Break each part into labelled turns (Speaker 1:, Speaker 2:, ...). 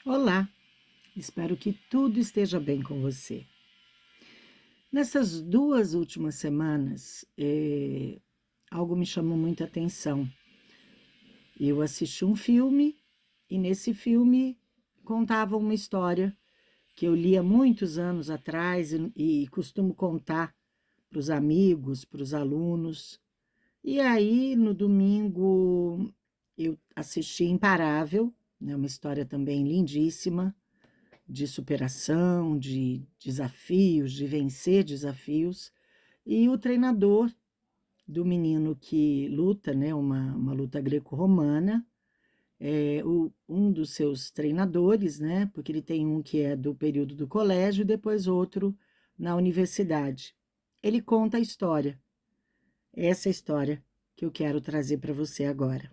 Speaker 1: Olá, espero que tudo esteja bem com você. Nessas 2 últimas semanas, algo me chamou muita atenção. Eu assisti um filme e nesse filme contava uma história que eu li há muitos anos atrás e costumo contar para os amigos, para os alunos. E aí, no domingo, eu assisti Imparável, né, uma história também lindíssima, de superação, de desafios, de vencer desafios. E o treinador do menino que luta, né, uma luta greco-romana, um dos seus treinadores, né, porque ele tem um que é do período do colégio e depois outro na universidade. Ele conta a história, essa história que eu quero trazer para você agora.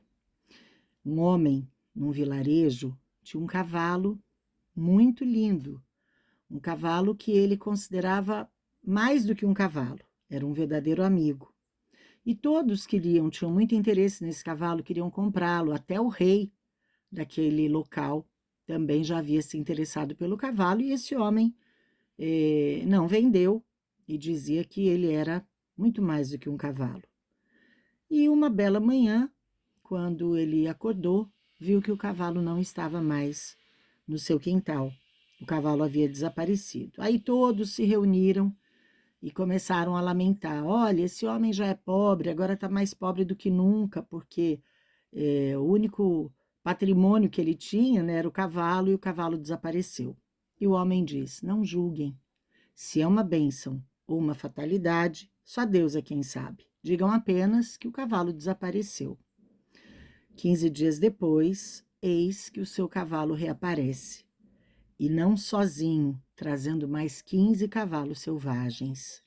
Speaker 1: Um homem, num vilarejo, tinha um cavalo muito lindo, um cavalo que ele considerava mais do que um cavalo, era um verdadeiro amigo. E todos queriam, tinham muito interesse nesse cavalo, queriam comprá-lo, até o rei daquele local também já havia se interessado pelo cavalo, e esse homem não vendeu e dizia que ele era muito mais do que um cavalo. E uma bela manhã, quando ele acordou, viu que o cavalo não estava mais no seu quintal. O cavalo havia desaparecido. Aí todos se reuniram e começaram a lamentar: olha, esse homem já é pobre, agora está mais pobre do que nunca, porque o único patrimônio que ele tinha, né, era o cavalo, e o cavalo desapareceu. E o homem diz: não julguem, se é uma bênção ou uma fatalidade, só Deus é quem sabe. Digam apenas que o cavalo desapareceu. 15 dias depois, eis que o seu cavalo reaparece, e não sozinho, trazendo mais 15 cavalos selvagens.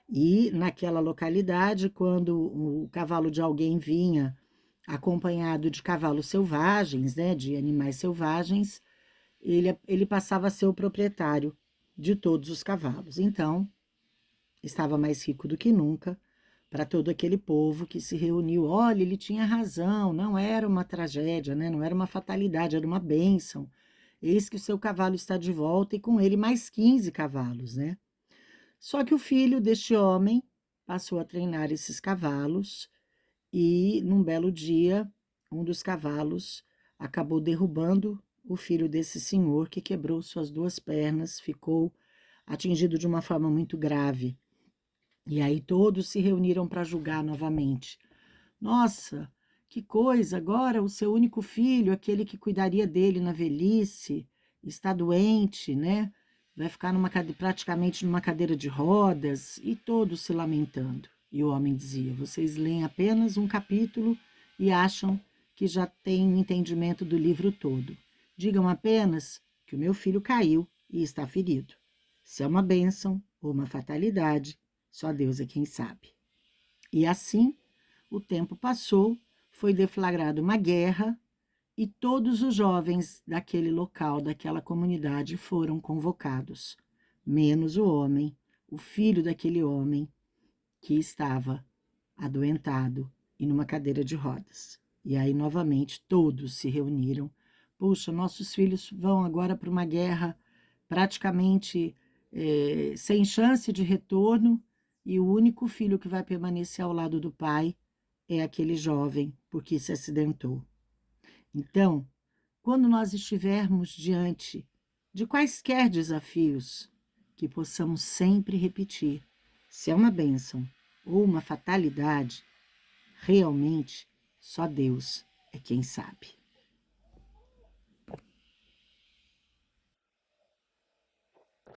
Speaker 1: E naquela localidade, quando o cavalo de alguém vinha acompanhado de cavalos selvagens, né, de animais selvagens, ele passava a ser o proprietário de todos os cavalos. Então, estava mais rico do que nunca para todo aquele povo que se reuniu. Olha, ele tinha razão, não era uma tragédia, né? Não era uma fatalidade, era uma bênção. Eis que o seu cavalo está de volta e com ele mais 15 cavalos, né? Só que o filho deste homem passou a treinar esses cavalos e, num belo dia, um dos cavalos acabou derrubando o filho desse senhor, que quebrou suas 2 pernas, ficou atingido de uma forma muito grave. E aí todos se reuniram para julgar novamente. Nossa, que coisa! Agora o seu único filho, aquele que cuidaria dele na velhice, está doente, né? Vai ficar praticamente numa cadeira de rodas, e todos se lamentando. E o homem dizia: vocês leem apenas um capítulo e acham que já têm entendimento do livro todo. Digam apenas que o meu filho caiu e está ferido. Se é uma bênção ou uma fatalidade, só Deus é quem sabe. E assim, o tempo passou, foi deflagrada uma guerra e todos os jovens daquele local, daquela comunidade, foram convocados, menos o homem, o filho daquele homem que estava adoentado e numa cadeira de rodas. E aí, novamente, todos se reuniram. Puxa, nossos filhos vão agora para uma guerra praticamente sem chance de retorno, e o único filho que vai permanecer ao lado do pai é aquele jovem, porque se acidentou. Então, quando nós estivermos diante de quaisquer desafios, que possamos sempre repetir: se é uma bênção ou uma fatalidade, realmente só Deus é quem sabe.